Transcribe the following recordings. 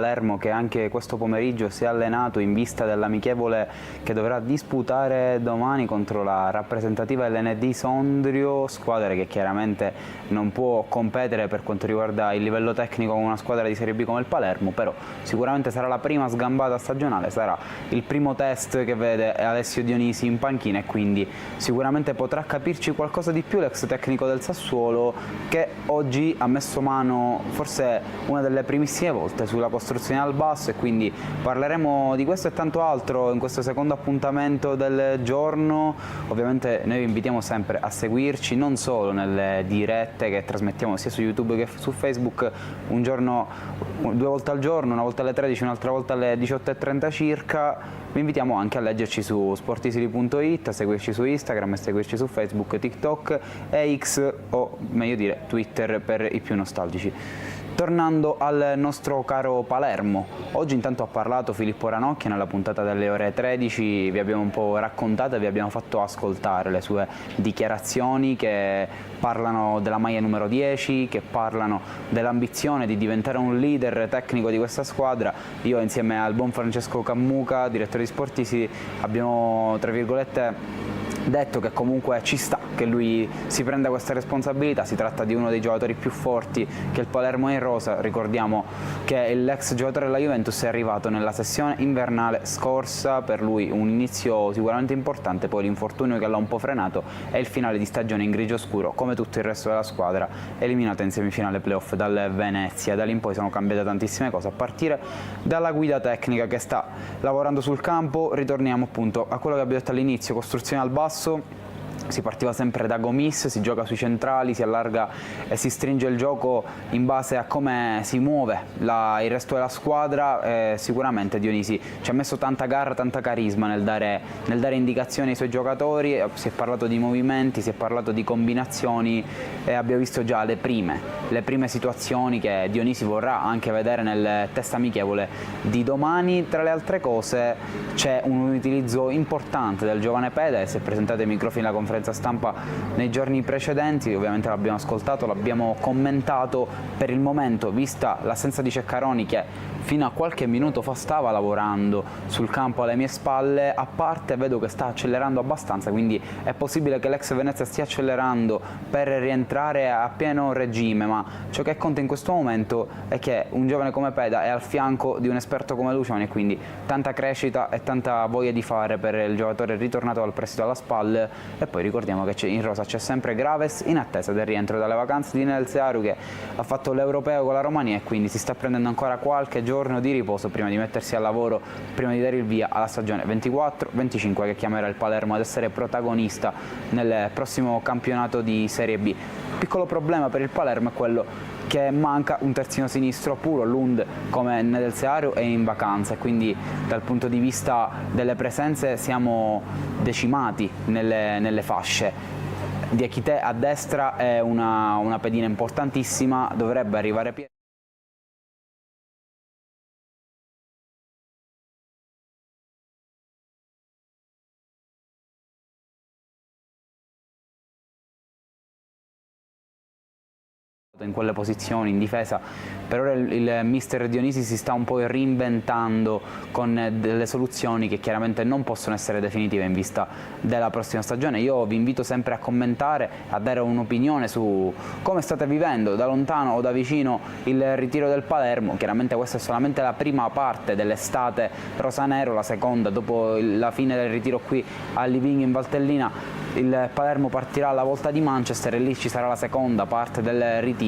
Palermo che anche questo pomeriggio si è allenato in vista dell'amichevole che dovrà disputare domani contro la rappresentativa LND Sondrio, squadra che chiaramente non può competere per quanto riguarda il livello tecnico con una squadra di Serie B come il Palermo, però sicuramente sarà la prima sgambata stagionale, sarà il primo test che vede Alessio Dionisi in panchina e quindi sicuramente potrà capirci qualcosa di più l'ex tecnico del Sassuolo, che oggi ha messo mano forse una delle primissime volte sulla costruzione al basso, e quindi parleremo di questo e tanto altro in questo secondo appuntamento del giorno. Ovviamente noi vi invitiamo sempre a seguirci non solo nelle dirette che trasmettiamo sia su YouTube che su Facebook, un giorno, 2 volte al giorno, una volta alle 13, un'altra volta alle 18:30 circa. Vi invitiamo anche a leggerci su sportisili.it, a seguirci su Instagram, a seguirci su Facebook, TikTok e X, o meglio dire Twitter per i più nostalgici. Tornando al nostro caro Palermo, oggi intanto ha parlato Filippo Ranocchia nella puntata delle ore 13, vi abbiamo un po' raccontato e vi abbiamo fatto ascoltare le sue dichiarazioni che parlano della maglia numero 10, che parlano dell'ambizione di diventare un leader tecnico di questa squadra. Io insieme al buon Francesco Cammuca, direttore di Sportisi, abbiamo tra virgolette detto che comunque ci sta che lui si prenda questa responsabilità. Si tratta di uno dei giocatori più forti che il Palermo è in rosa. Ricordiamo che l'ex giocatore della Juventus è arrivato nella sessione invernale scorsa, per lui un inizio sicuramente importante, poi l'infortunio che l'ha un po' frenato e il finale di stagione in grigio scuro come tutto il resto della squadra, eliminata in semifinale playoff dal Venezia. Da lì in poi sono cambiate tantissime cose, a partire dalla guida tecnica che sta lavorando sul campo. Ritorniamo appunto a quello che abbiamo detto all'inizio: costruzione al basso. Si partiva sempre da Gomis, si gioca sui centrali, si allarga e si stringe il gioco in base a come si muove il resto della squadra. Sicuramente Dionisi ci ha messo tanta garra, tanta carisma nel dare indicazioni ai suoi giocatori. Si è parlato di movimenti, si è parlato di combinazioni e abbiamo visto già le prime situazioni che Dionisi vorrà anche vedere nel test amichevole di domani. Tra le altre cose c'è un utilizzo importante del giovane Pede, si è presentato ai microfoni alla conferenza stampa nei giorni precedenti, ovviamente l'abbiamo ascoltato, l'abbiamo commentato. Per il momento, vista l'assenza di Ceccaroni, che fino a qualche minuto fa stava lavorando sul campo alle mie spalle, a parte vedo che sta accelerando abbastanza, quindi è possibile che l'ex Venezia stia accelerando per rientrare a pieno regime, ma ciò che conta in questo momento è che un giovane come Peda è al fianco di un esperto come Luciani, e quindi tanta crescita e tanta voglia di fare per il giocatore ritornato dal prestito alla SPAL. E poi ricordiamo che in rosa c'è sempre Graves, in attesa del rientro dalle vacanze di Nel Searu, che ha fatto l'Europeo con la Romania e quindi si sta prendendo ancora qualche giorno di riposo prima di mettersi al lavoro, prima di dare il via alla stagione 24-25 che chiamerà il Palermo ad essere protagonista nel prossimo campionato di Serie B. Piccolo problema per il Palermo è quello che manca un terzino sinistro puro. Lund, come nel Searu, è in vacanza e quindi dal punto di vista delle presenze siamo decimati nelle fasce. Diakité a destra è una pedina importantissima, dovrebbe arrivare in quelle posizioni in difesa. Per ora il mister Dionisi si sta un po' reinventando con delle soluzioni che chiaramente non possono essere definitive in vista della prossima stagione. Io vi invito sempre a commentare, a dare un'opinione su come state vivendo da lontano o da vicino il ritiro del Palermo. Chiaramente questa è solamente la prima parte dell'estate rosanero, la seconda dopo la fine del ritiro qui a Livigno in Valtellina. Il Palermo partirà alla volta di Manchester e lì ci sarà la seconda parte del ritiro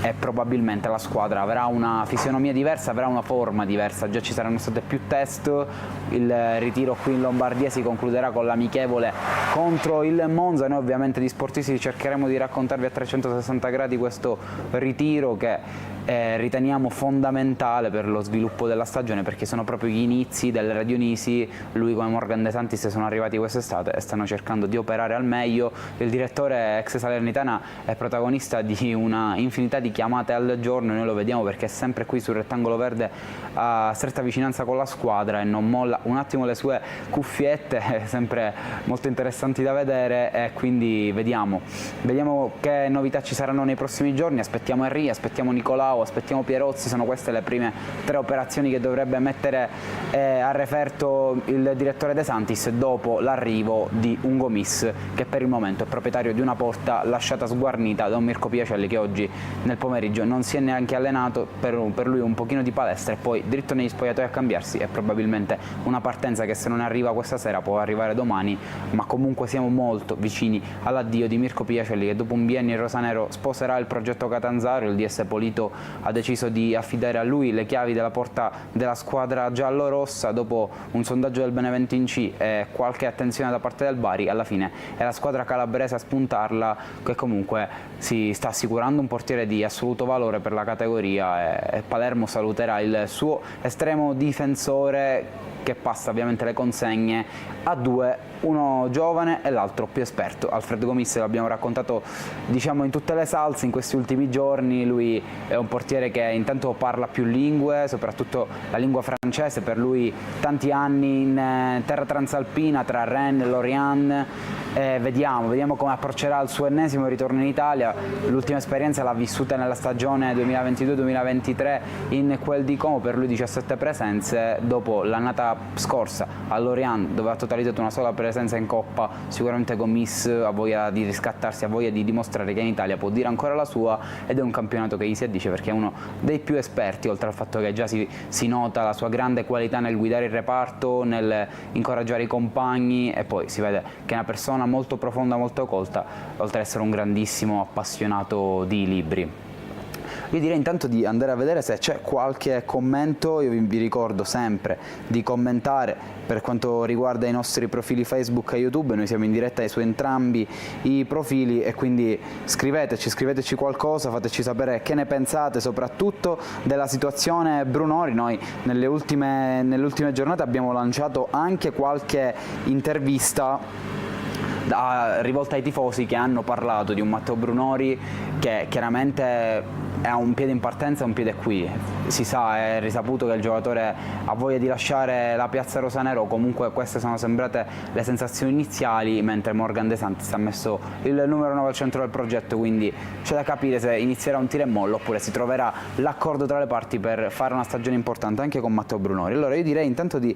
e probabilmente la squadra avrà una fisionomia diversa, avrà una forma diversa, già ci saranno stati più test, il ritiro qui in Lombardia si concluderà con l'amichevole contro il Monza. Noi ovviamente di Sportisti cercheremo di raccontarvi a 360 gradi questo ritiro che riteniamo fondamentale per lo sviluppo della stagione, perché sono proprio gli inizi del Dionisi. Lui come Morgan De Santis sono arrivati quest'estate e stanno cercando di operare al meglio. Il direttore ex Salernitana è protagonista di una infinità di chiamate al giorno, noi lo vediamo perché è sempre qui sul rettangolo verde a stretta vicinanza con la squadra e non molla un attimo le sue cuffiette, sempre molto interessanti da vedere, e quindi vediamo che novità ci saranno nei prossimi giorni. Aspettiamo Henry, aspettiamo Nicolao, aspettiamo Pierozzi. Sono queste le prime 3 operazioni che dovrebbe mettere a referto il direttore De Santis dopo l'arrivo di un Gomis che per il momento è proprietario di una porta lasciata sguarnita da un Mirko Piacelli che oggi nel pomeriggio non si è neanche allenato, per lui un pochino di palestra e poi dritto negli spogliatoi a cambiarsi, e probabilmente una partenza che se non arriva questa sera può arrivare domani, ma comunque siamo molto vicini all'addio di Mirko Piacelli che dopo un biennio in rosanero sposerà il progetto Catanzaro. Il DS Polito ha deciso di affidare a lui le chiavi della porta della squadra giallo-rossa. Dopo un sondaggio del Benevento in C e qualche attenzione da parte del Bari, alla fine è la squadra calabrese a spuntarla, che comunque si sta assicurando un portiere di assoluto valore per la categoria, e Palermo saluterà il suo estremo difensore che passa ovviamente le consegne a 2, uno giovane e l'altro più esperto. Alfred Gomis l'abbiamo raccontato diciamo in tutte le salse in questi ultimi giorni. Lui è un portiere che intanto parla più lingue, soprattutto la lingua francese, per lui tanti anni in terra transalpina tra Rennes e Lorient. Vediamo come approccerà il suo ennesimo ritorno in Italia. L'ultima esperienza l'ha vissuta nella stagione 2022-2023 in quel di Como, per lui 17 presenze, dopo l'annata scorsa a Lorient dove ha totalizzato una sola presenza in Coppa. Sicuramente Gomis ha voglia di riscattarsi, ha voglia di dimostrare che in Italia può dire ancora la sua, ed è un campionato che gli si addice perché è uno dei più esperti, oltre al fatto che già si nota la sua grande qualità nel guidare il reparto, nel incoraggiare i compagni, e poi si vede che è una persona molto profonda, molto colta, oltre ad essere un grandissimo appassionato di libri. Io direi intanto di andare a vedere se c'è qualche commento. Io vi ricordo sempre di commentare per quanto riguarda i nostri profili Facebook e YouTube. Noi siamo in diretta su entrambi i profili e quindi scriveteci qualcosa, fateci sapere che ne pensate soprattutto della situazione Brunori. Noi nelle ultime giornate abbiamo lanciato anche qualche intervista rivolta ai tifosi che hanno parlato di un Matteo Brunori che chiaramente ha un piede in partenza e un piede qui. Si sa, è risaputo che il giocatore ha voglia di lasciare la piazza rosanero, comunque queste sono sembrate le sensazioni iniziali, mentre Morgan De Santis ha messo il numero 9 al centro del progetto, quindi c'è da capire se inizierà un tiro e mollo oppure si troverà l'accordo tra le parti per fare una stagione importante anche con Matteo Brunori. Allora io direi intanto di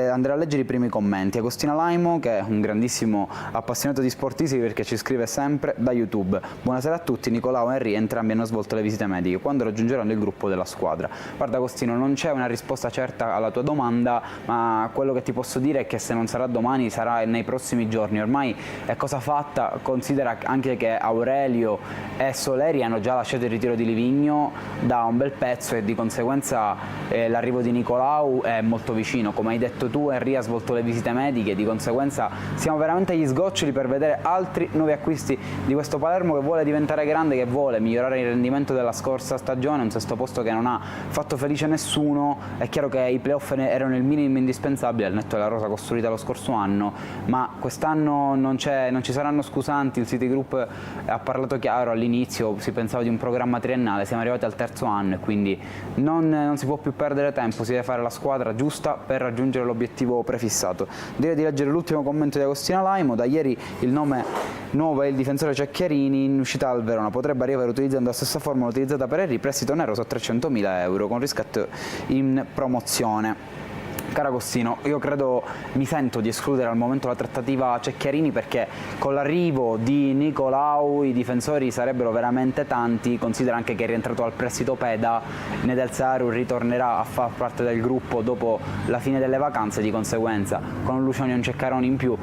andare a leggere i primi commenti. Agostina Laimo, che è un grandissimo appassionato di sportivi perché ci scrive sempre da YouTube: buonasera a tutti, Nicolao e Henry entrambi hanno svolto le visite mediche, quando raggiungeranno il gruppo della squadra? Guarda Agostino, non c'è una risposta certa alla tua domanda, ma quello che ti posso dire è che se non sarà domani sarà nei prossimi giorni. Ormai è cosa fatta, considera anche che Aurelio e Soleri hanno già lasciato il ritiro di Livigno da un bel pezzo e di conseguenza l'arrivo di Nicolau è molto vicino. Come hai detto tu, Henry ha svolto le visite mediche, di conseguenza siamo veramente agli sgoccioli per vedere altri nuovi acquisti di questo Palermo che vuole diventare grande, che vuole migliorare il rendimento della scorsa stagione, un sesto posto che non ha fatto felice nessuno. È chiaro che i playoff erano il minimo indispensabile al netto della rosa costruita lo scorso anno, ma quest'anno non ci saranno scusanti. Il Citigroup ha parlato chiaro all'inizio, si pensava di un programma triennale, siamo arrivati al terzo anno e quindi non si può più perdere tempo, si deve fare la squadra giusta per raggiungere l'obiettivo prefissato. Direi di leggere l'ultimo commento di Agostino Laimo. Da ieri il nome nuovo è il difensore Cecchiarini, in uscita al Verona, potrebbe arrivare utilizzando la stessa formula utilizzata per Henry, prestito oneroso a 300.000 euro con riscatto in promozione. Caro Agostino, io credo, mi sento di escludere al momento la trattativa Cecchiarini, perché con l'arrivo di Nicolau i difensori sarebbero veramente tanti. Considera anche che è rientrato al prestito Peda, Nedelsaru ritornerà a far parte del gruppo dopo la fine delle vacanze, di conseguenza con un Luciano e un Ceccaroni in più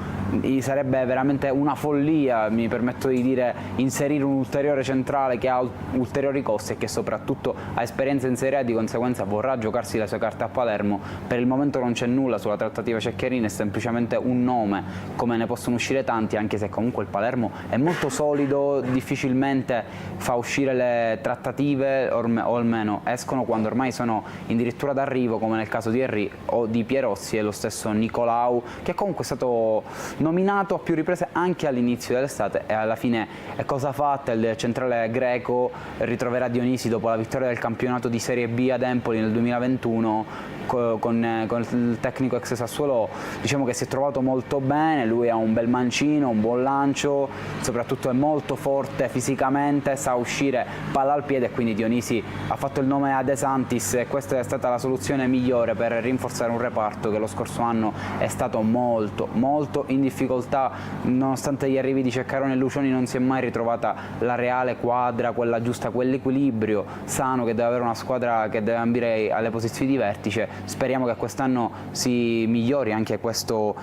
sarebbe veramente una follia, mi permetto di dire, inserire un ulteriore centrale che ha ulteriori costi e che soprattutto ha esperienza in Serie A, di conseguenza vorrà giocarsi le sue carte a Palermo. Per il momento non c'è nulla sulla trattativa Cecchiarini, è semplicemente un nome, come ne possono uscire tanti, anche se comunque il Palermo è molto solido, difficilmente fa uscire le trattative, o almeno escono quando ormai sono addirittura d'arrivo, come nel caso di Henry o di Pierossi e lo stesso Nicolau, che comunque è stato nominato a più riprese anche all'inizio dell'estate e alla fine è cosa fatta. Il centrale greco ritroverà Dionisi dopo la vittoria del campionato di Serie B ad Empoli nel 2021 con il tecnico ex Sassuolo. Diciamo che si è trovato molto bene, lui ha un bel mancino, un buon lancio, soprattutto è molto forte fisicamente, sa uscire palla al piede, e quindi Dionisi ha fatto il nome a De Santis e questa è stata la soluzione migliore per rinforzare un reparto che lo scorso anno è stato molto in difficoltà. Nonostante gli arrivi di Ceccaroni e Lucioni non si è mai ritrovata la reale quadra, quella giusta, quell'equilibrio sano che deve avere una squadra che deve ambire alle posizioni di vertice. Speriamo che quest'anno si migliori anche questo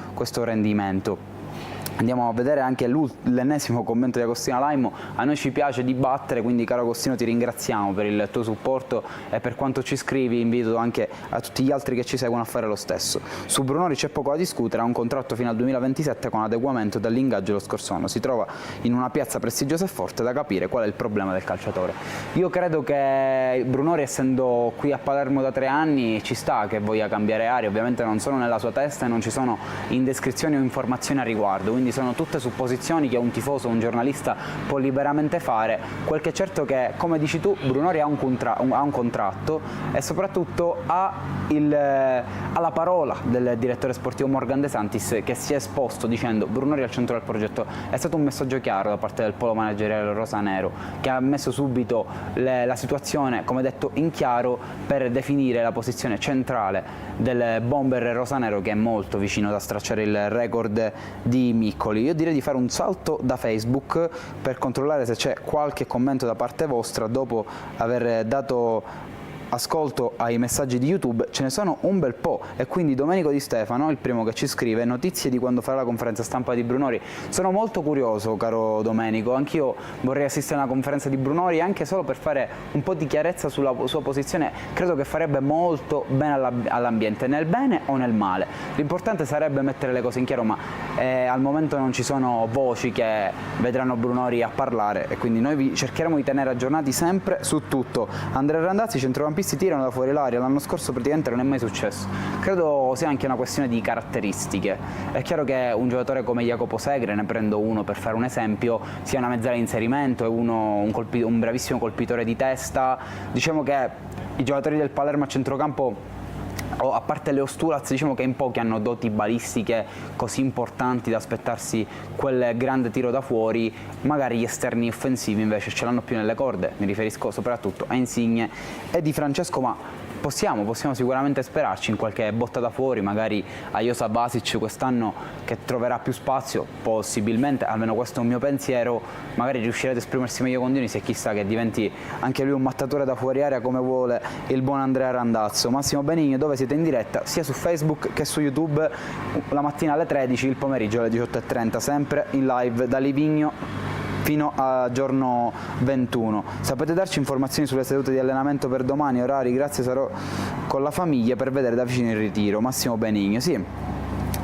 rendimento. Andiamo a vedere anche l'ennesimo commento di Agostino Laimo. A noi ci piace dibattere, quindi caro Agostino ti ringraziamo per il tuo supporto e per quanto ci scrivi. Invito anche a tutti gli altri che ci seguono a fare lo stesso. Su Brunori c'è poco da discutere, ha un contratto fino al 2027 con adeguamento dall'ingaggio lo scorso anno. Si trova in una piazza prestigiosa e forte, da capire qual è il problema del calciatore. Io credo che Brunori, essendo qui a Palermo da 3 anni, ci sta che voglia cambiare aria. Ovviamente non sono nella sua testa e non ci sono indiscrezioni o informazioni a riguardo, quindi sono tutte supposizioni che un tifoso, un giornalista può liberamente fare. Quel che è certo che, come dici tu, Brunori ha un contratto e soprattutto ha la parola del direttore sportivo Morgan De Santis, che si è esposto dicendo Brunori al centro del progetto. È stato un messaggio chiaro da parte del polo manageriale rosanero, che ha messo subito la situazione, come detto, in chiaro per definire la posizione centrale del bomber rosanero, che è molto vicino da stracciare il record di Miccoli. Io direi di fare un salto da Facebook per controllare se c'è qualche commento da parte vostra dopo aver dato ascolto ai messaggi di YouTube. Ce ne sono un bel po', e quindi Domenico Di Stefano, il primo che ci scrive: notizie di quando farà la conferenza stampa di Brunori. Sono molto curioso, caro Domenico, anch'io vorrei assistere alla conferenza di Brunori, anche solo per fare un po' di chiarezza sulla sua posizione. Credo che farebbe molto bene all'ambiente, nel bene o nel male. L'importante sarebbe mettere le cose in chiaro, ma al momento non ci sono voci che vedranno Brunori a parlare, e quindi noi cercheremo di tenere aggiornati sempre su tutto. Andrea Randazzi, centrocampisti tirano da fuori l'aria, l'anno scorso praticamente non è mai successo. Credo sia anche una questione di caratteristiche. È chiaro che un giocatore come Jacopo Segre, ne prendo uno per fare un esempio, sia una mezzala di inserimento, è un bravissimo colpitore di testa. Diciamo che i giocatori del Palermo a centrocampo, a parte Leo Stulaz, diciamo che in pochi hanno doti balistiche così importanti da aspettarsi quel grande tiro da fuori. Magari gli esterni offensivi invece ce l'hanno più nelle corde, mi riferisco soprattutto a Insigne e Di Francesco, ma possiamo sicuramente sperarci in qualche botta da fuori, magari a Josa Basic quest'anno, che troverà più spazio, possibilmente, almeno questo è un mio pensiero, magari riuscirà ad esprimersi meglio con Dionisi e chissà che diventi anche lui un mattatore da fuori area come vuole il buon Andrea Randazzo. Massimo Benigno, dove siete in diretta sia su Facebook che su YouTube la mattina alle 13, il pomeriggio alle 18:30, sempre in live da Livigno fino a giorno 21. Sapete darci informazioni sulle sedute di allenamento per domani, orari? Grazie, sarò con la famiglia per vedere da vicino il ritiro. Massimo Benigno, sì.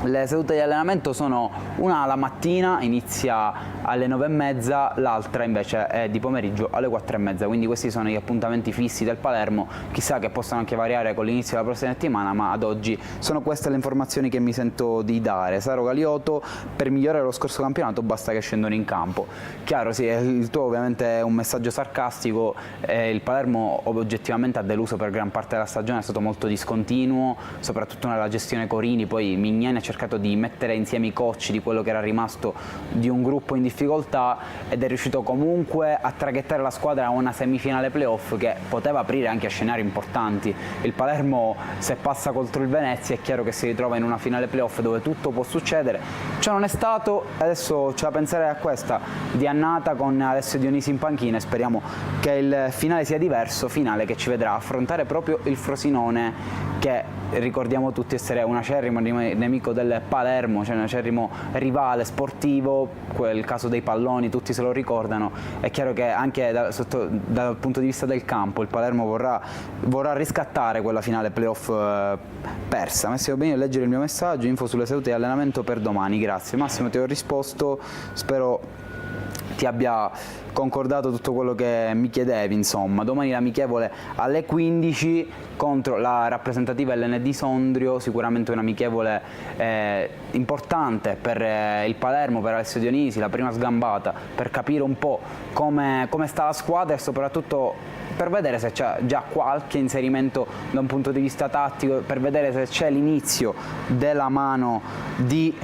Le sedute di allenamento sono una la mattina, inizia alle 9:30, l'altra invece è di pomeriggio alle 4:30, quindi questi sono gli appuntamenti fissi del Palermo, chissà che possano anche variare con l'inizio della prossima settimana, ma ad oggi sono queste le informazioni che mi sento di dare. Saro Galiotto: per migliorare lo scorso campionato basta che scendono in campo. Chiaro, sì, il tuo ovviamente è un messaggio sarcastico, il Palermo oggettivamente ha deluso per gran parte della stagione, è stato molto discontinuo, soprattutto nella gestione Corini, poi Mignani ha cercato di mettere insieme i cocci di quello che era rimasto di un gruppo in difficoltà ed è riuscito comunque a traghettare la squadra a una semifinale playoff che poteva aprire anche a scenari importanti. Il Palermo, se passa contro il Venezia, è chiaro che si ritrova in una finale playoff dove tutto può succedere. Ciò non è stato, adesso c'è da pensare a questa di annata con Alessio Dionisi in panchina e speriamo che il finale sia diverso, finale che ci vedrà affrontare proprio il Frosinone, che ricordiamo tutti essere un acerrimo nemico del Palermo, cioè un acerrimo rivale sportivo, quel caso dei palloni tutti se lo ricordano. È chiaro che anche dal punto di vista del campo il Palermo vorrà riscattare quella finale playoff persa. Massimo Beni a leggere il mio messaggio: info sulle sedute di allenamento per domani. Grazie Massimo, ti ho risposto, spero ti abbia concordato tutto quello che mi chiedevi. Insomma, domani l'amichevole alle 15 contro la rappresentativa LND Sondrio, sicuramente un amichevole importante per il Palermo, per Alessio Dionisi, la prima sgambata per capire un po' come sta la squadra e soprattutto per vedere se c'è già qualche inserimento da un punto di vista tattico, per vedere se c'è l'inizio della mano di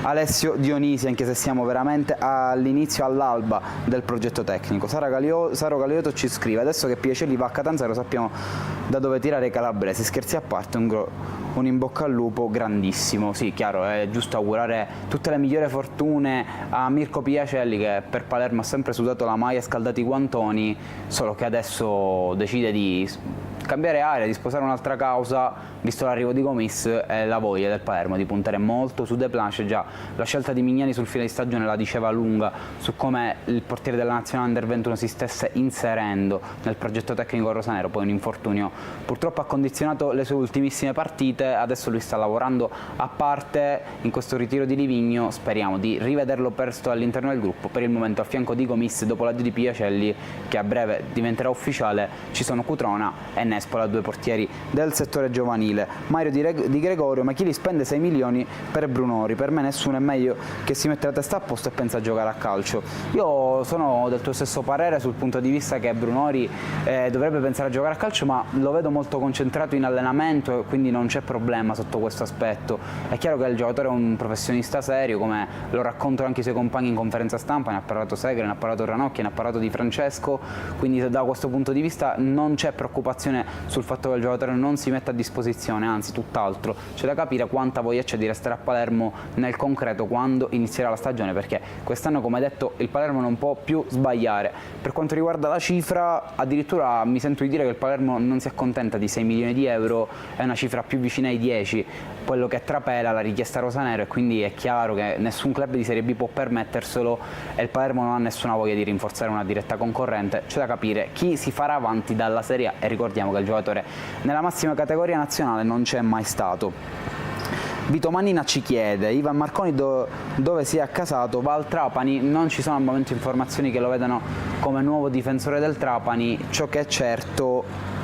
Alessio Dionisi, anche se siamo veramente all'inizio, all'alba del progetto tecnico. Saro Galiotto ci scrive: adesso che Piacelli va a Catanzaro sappiamo da dove tirare i calabresi. Scherzi a parte, un in bocca al lupo grandissimo. Sì, chiaro, è giusto augurare tutte le migliori fortune a Mirko Piacelli, che per Palermo ha sempre sudato la maglia e scaldato i guantoni, solo che adesso decide di cambiare area, di sposare un'altra causa, visto l'arrivo di Gomis e la voglia del Palermo di puntare molto su De Planche. Già la scelta di Mignani sul fine di stagione la diceva lunga su come il portiere della Nazionale Under 21 si stesse inserendo nel progetto tecnico rosanero. Poi un infortunio purtroppo ha condizionato le sue ultimissime partite, adesso lui sta lavorando a parte in questo ritiro di Livigno, speriamo di rivederlo presto all'interno del gruppo. Per il momento a fianco di Gomis, dopo l'addio di Piacelli che a breve diventerà ufficiale, ci sono Cutrona e Nespola, due portieri del settore giovanile. Mario Di Gregorio: ma chi li spende 6 milioni per Brunori? Per me nessuno è meglio che si mette la testa a posto e pensa a giocare a calcio. Io sono del tuo stesso parere sul punto di vista che Brunori dovrebbe pensare a giocare a calcio, ma lo vedo molto concentrato in allenamento e quindi non c'è problema sotto questo aspetto. È chiaro che il giocatore è un professionista serio, come lo raccontano anche i suoi compagni in conferenza stampa, ne ha parlato Segre, ne ha parlato Ranocchia, ne ha parlato Di Francesco, quindi da questo punto di vista non c'è preoccupazione sul fatto che il giocatore non si metta a disposizione, anzi tutt'altro. C'è da capire quanta voglia c'è di restare a Palermo nel concreto quando inizierà la stagione, perché quest'anno, come detto, il Palermo non può più sbagliare. Per quanto riguarda la cifra, addirittura mi sento di dire che il Palermo non si accontenta di 6 milioni di euro, è una cifra più vicina ai 10, quello che trapela la richiesta rosanero, e quindi è chiaro che nessun club di Serie B può permetterselo e il Palermo non ha nessuna voglia di rinforzare una diretta concorrente. C'è da capire chi si farà avanti dalla Serie A, e ricordiamo che il giocatore nella massima categoria nazionale non c'è mai stato. Vito Mannina ci chiede: Ivan Marconi dove si è accasato? Va al Trapani? Non ci sono al momento informazioni che lo vedano come nuovo difensore del Trapani. Ciò che è certo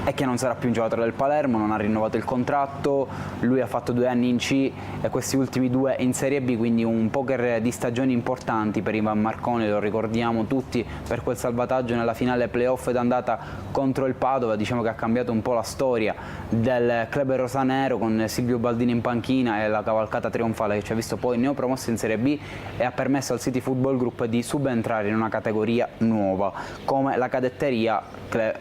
è che non sarà più un giocatore del Palermo, non ha rinnovato il contratto, lui ha fatto 2 anni in C e questi ultimi 2 in Serie B, quindi un poker di stagioni importanti per Ivan Marconi, lo ricordiamo tutti per quel salvataggio nella finale playoff d'andata contro il Padova. Diciamo che ha cambiato un po' la storia del club rosanero, con Silvio Baldini in panchina e la cavalcata trionfale che ci ha visto poi neopromosso in Serie B, e ha permesso al City Football Group di subentrare in una categoria nuova come la cadetteria,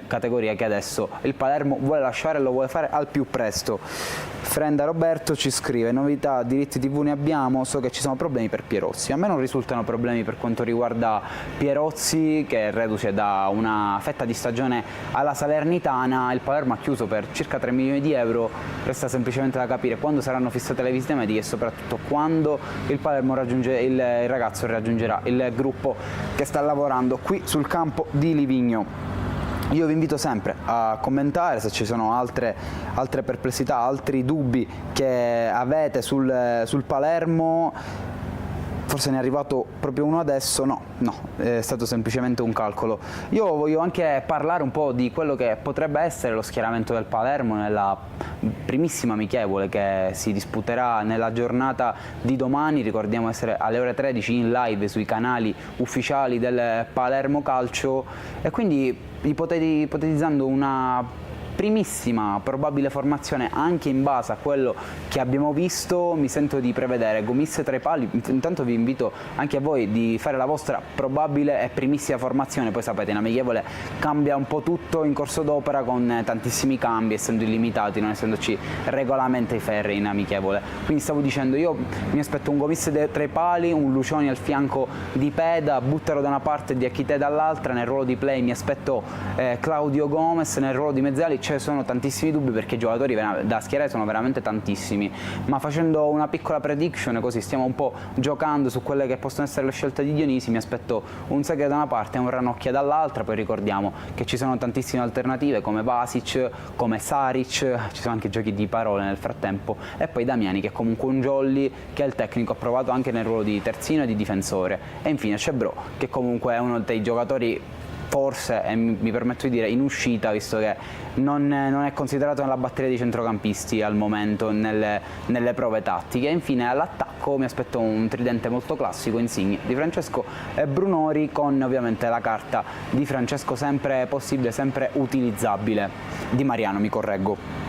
categoria che adesso il Palermo vuole lasciare e lo vuole fare al più presto. Frenda Roberto ci scrive: novità, diritti TV ne abbiamo, so che ci sono problemi per Pierozzi. A me non risultano problemi per quanto riguarda Pierozzi, che è reduce da una fetta di stagione alla Salernitana. Il Palermo ha chiuso per circa 3 milioni di euro, resta semplicemente da capire quando saranno fissate le visite mediche e soprattutto quando il ragazzo raggiungerà il gruppo che sta lavorando qui sul campo di Livigno. Io vi invito sempre a commentare se ci sono altre perplessità, altri dubbi che avete sul Palermo. Forse ne è arrivato proprio uno adesso, no, è stato semplicemente un calcolo. Io voglio anche parlare un po' di quello che potrebbe essere lo schieramento del Palermo nella primissima amichevole che si disputerà nella giornata di domani. Ricordiamo essere alle ore 13 in live sui canali ufficiali del Palermo Calcio, e quindi ipotizzando una primissima probabile formazione anche in base a quello che abbiamo visto, mi sento di prevedere Gomis tra i pali. Intanto vi invito anche a voi di fare la vostra probabile e primissima formazione. Poi sapete, in amichevole cambia un po' tutto in corso d'opera con tantissimi cambi, essendo illimitati, non essendoci regolamenti ferri in amichevole. Quindi stavo dicendo, io mi aspetto un Gomis tra i pali, un Lucioni al fianco di Peda, Buttero da una parte e Diachité dall'altra. Nel ruolo di play mi aspetto Claudio Gomez, nel ruolo di mezzali ci sono tantissimi dubbi perché i giocatori da schierare sono veramente tantissimi, ma facendo una piccola prediction, così stiamo un po' giocando su quelle che possono essere le scelte di Dionisi, mi aspetto un Segre da una parte e un Ranocchia dall'altra. Poi ricordiamo che ci sono tantissime alternative come Vasic, come Saric, ci sono anche giochi di parole nel frattempo, e poi Damiani, che è comunque un jolly, che il tecnico ha provato anche nel ruolo di terzino e di difensore, e infine c'è Bro, che comunque è uno dei giocatori forse, e mi permetto di dire, in uscita, visto che non è considerato nella batteria di centrocampisti al momento nelle prove tattiche. E infine all'attacco mi aspetto un tridente molto classico, Insigne, Di Francesco e Brunori, con ovviamente la carta di Francesco sempre possibile, sempre utilizzabile. Di Mariano, mi correggo.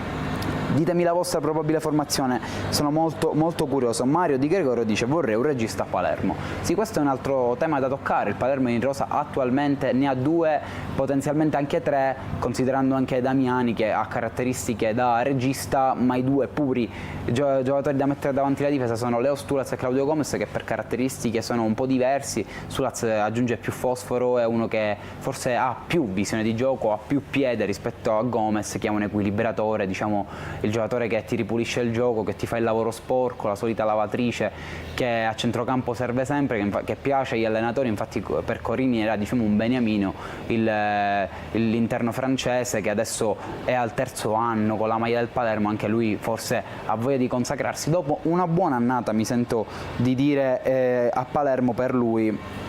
Ditemi la vostra probabile formazione, sono molto curioso. Mario Di Gregorio dice: vorrei un regista a Palermo. Sì, questo è un altro tema da toccare. Il Palermo in rosa attualmente ne ha 2, potenzialmente anche 3, considerando anche Damiani, che ha caratteristiche da regista, ma i 2 puri giocatori da mettere davanti la difesa sono Leo Stulaz e Claudio Gomez, che per caratteristiche sono un po' diversi. Stulaz aggiunge più fosforo, è uno che forse ha più visione di gioco, ha più piede rispetto a Gomez, che è un equilibratore, diciamo il giocatore che ti ripulisce il gioco, che ti fa il lavoro sporco, la solita lavatrice che a centrocampo serve sempre, che piace agli allenatori. Infatti per Corini era, diciamo, un beniamino l'interno francese, che adesso è al 3° anno con la maglia del Palermo, anche lui forse ha voglia di consacrarsi dopo una buona annata, mi sento di dire, a Palermo per lui,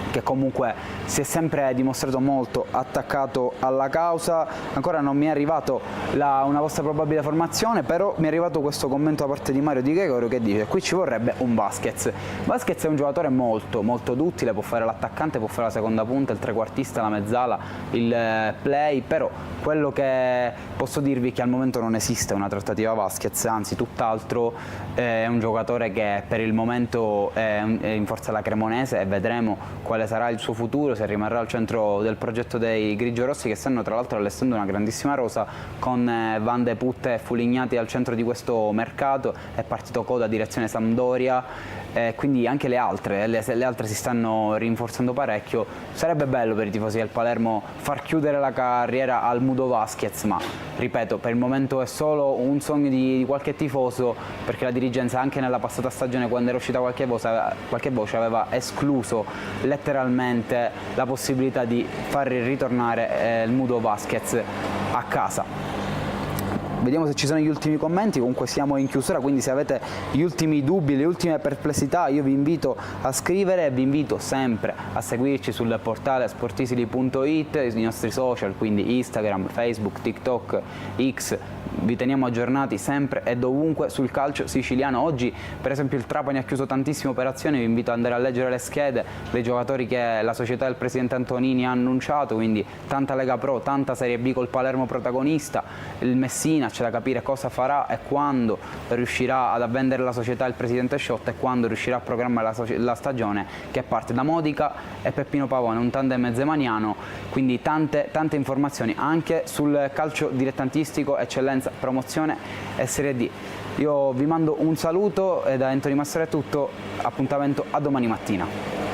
che comunque si è sempre dimostrato molto attaccato alla causa. Ancora non mi è arrivato una vostra probabile formazione, però mi è arrivato questo commento da parte di Mario Di Gregorio, che dice: qui ci vorrebbe un Vasquez. Vasquez è un giocatore molto duttile, può fare l'attaccante, può fare la seconda punta, il trequartista, la mezzala, il play, però quello che posso dirvi è che al momento non esiste una trattativa Vasquez, anzi tutt'altro. È un giocatore che per il momento è in forza alla Cremonese, e vedremo quale sarà il suo futuro, se rimarrà al centro del progetto dei grigiorossi, che stanno tra l'altro allestendo una grandissima rosa con Van de Putte e Fulignati al centro di questo mercato. È partito Coda direzione Sampdoria, quindi anche le altre si stanno rinforzando parecchio. Sarebbe bello per i tifosi del Palermo far chiudere la carriera al Mudo Vasquez, ma ripeto, per il momento è solo un sogno di qualche tifoso, perché la dirigenza anche nella passata stagione, quando era uscita qualche voce, aveva escluso letteralmente la possibilità di far ritornare il Mudo Vasquez a casa. Vediamo se ci sono gli ultimi commenti. Comunque siamo in chiusura, quindi se avete gli ultimi dubbi, le ultime perplessità, io vi invito a scrivere, e vi invito sempre a seguirci sul portale sportisili.it, sui nostri social, quindi Instagram, Facebook, TikTok, X. Vi teniamo aggiornati sempre e dovunque sul calcio siciliano. Oggi per esempio il Trapani ha chiuso tantissime operazioni, vi invito ad andare a leggere le schede dei giocatori che la società del presidente Antonini ha annunciato, quindi tanta Lega Pro, tanta Serie B col Palermo protagonista. Il Messina c'è da capire cosa farà e quando riuscirà ad vendere la società il presidente Sciotta, e quando riuscirà a programmare la stagione, che parte da Modica e Peppino Pavone, un tandem zemaniano. Quindi tante informazioni anche sul calcio dilettantistico, eccellenza, promozione e Serie D. Io vi mando un saluto, e da Anthony Massaro è tutto, appuntamento a domani mattina.